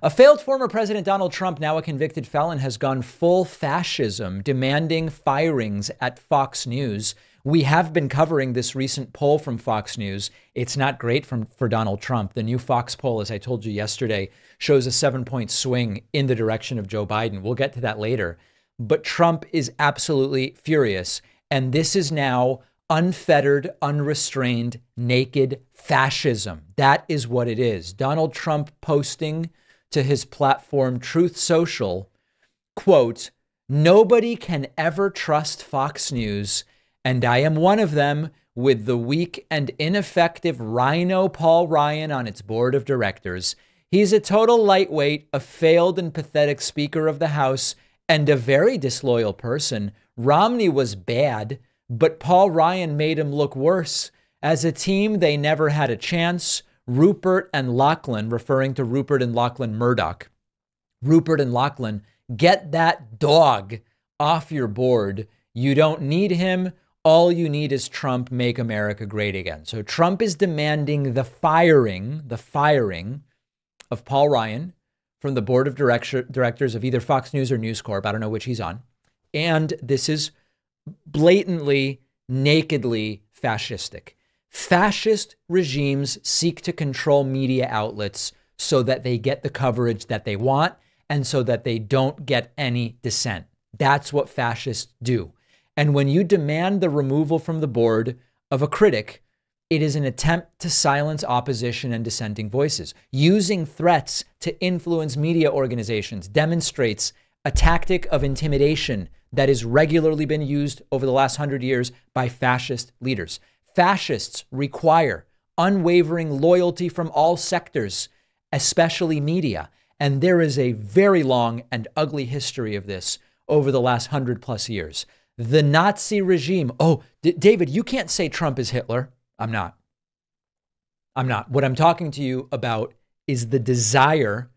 A failed former President Donald Trump, now a convicted felon, has gone full fascism, demanding firings at Fox News. We have been covering this recent poll from Fox News. It's not great for Donald Trump. The new Fox poll, as I told you yesterday, shows a 7-point swing in the direction of Joe Biden. We'll get to that later. But Trump is absolutely furious. And this is now unfettered, unrestrained, naked fascism. That is what it is. Donald Trump posting to his platform Truth Social, quote, "Nobody can ever trust Fox News, and I am one of them, with the weak and ineffective rhino Paul Ryan on its board of directors. He's a total lightweight, a failed and pathetic Speaker of the House, and a very disloyal person. Romney was bad, but Paul Ryan made him look worse. As a team, they never had a chance. Rupert and Lachlan," referring to Rupert and Lachlan Murdoch, "Rupert and Lachlan, get that dog off your board. You don't need him. All you need is Trump. Make America great again." So Trump is demanding the firing of Paul Ryan from the board of directors of either Fox News or News Corp. I don't know which he's on. And this is blatantly, nakedly fascistic. Fascist regimes seek to control media outlets so that they get the coverage that they want and so that they don't get any dissent. That's what fascists do. And when you demand the removal from the board of a critic, it is an attempt to silence opposition and dissenting voices. Using threats to influence media organizations demonstrates a tactic of intimidation that has regularly been used over the last 100 years by fascist leaders. Fascists require unwavering loyalty from all sectors, especially media. And there is a very long and ugly history of this over the last 100+ years. The Nazi regime. Oh, David, you can't say Trump is Hitler. I'm not. What I'm talking to you about is the desire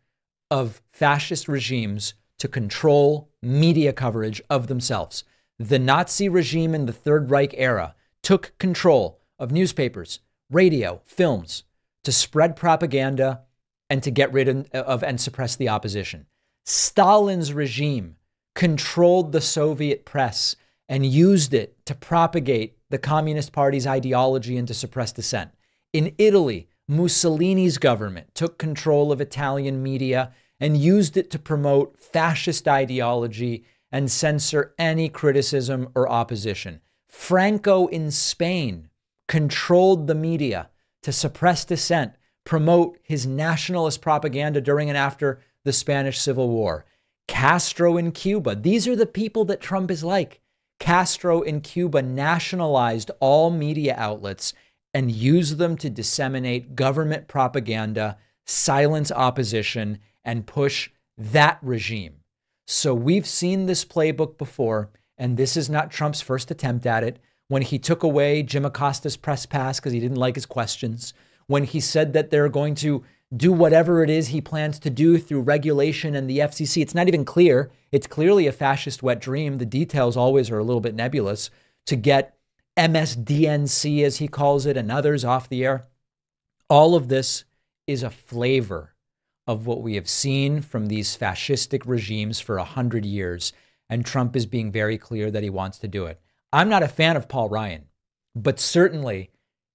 of fascist regimes to control media coverage of themselves. The Nazi regime in the Third Reich era took control of newspapers, radio, films to spread propaganda and to get rid of and suppress the opposition. Stalin's regime controlled the Soviet press and used it to propagate the Communist Party's ideology and to suppress dissent. In Italy, Mussolini's government took control of Italian media and used it to promote fascist ideology and censor any criticism or opposition. Franco in Spain controlled the media to suppress dissent, promote his nationalist propaganda during and after the Spanish Civil War. Castro in Cuba. These are the people that Trump is like. Castro in Cuba nationalized all media outlets and used them to disseminate government propaganda, silence opposition, and push that regime. So we've seen this playbook before, and this is not Trump's first attempt at it. When he took away Jim Acosta's press pass because he didn't like his questions, when he said that they're going to do whatever it is he plans to do through regulation and the FCC, it's not even clear. It's clearly a fascist wet dream. The details always are a little bit nebulous, to get MSDNC, as he calls it, and others off the air. All of this is a flavor of what we have seen from these fascistic regimes for 100 years. And Trump is being very clear that he wants to do it. I'm not a fan of Paul Ryan, but certainly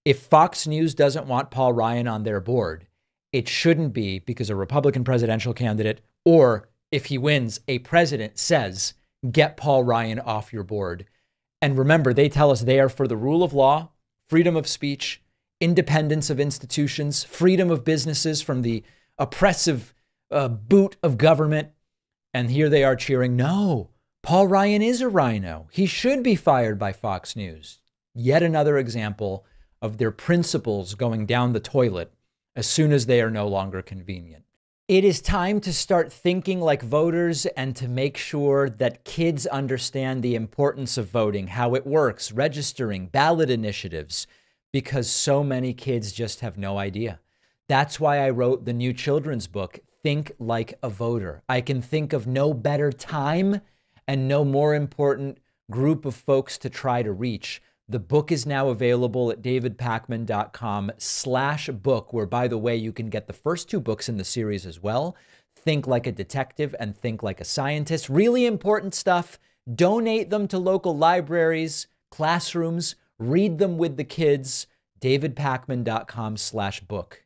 if Fox News doesn't want Paul Ryan on their board, it shouldn't be because a Republican presidential candidate, or if he wins, a president says, get Paul Ryan off your board. And remember, they tell us they are for the rule of law, freedom of speech, independence of institutions, freedom of businesses from the oppressive boot of government. And here they are cheering, no, Paul Ryan is a rhino. He should be fired by Fox News. Yet another example of their principles going down the toilet as soon as they are no longer convenient. It is time to start thinking like voters and to make sure that kids understand the importance of voting, how it works, registering, ballot initiatives, because so many kids just have no idea. That's why I wrote the new children's book, Think Like a Voter. I can think of no better time and no more important group of folks to try to reach. The book is now available at davidpakman.com/book, where, by the way, you can get the first 2 books in the series as well. think like a detective and think like a scientist. Really important stuff. Donate them to local libraries, classrooms, read them with the kids. davidpakman.com/book.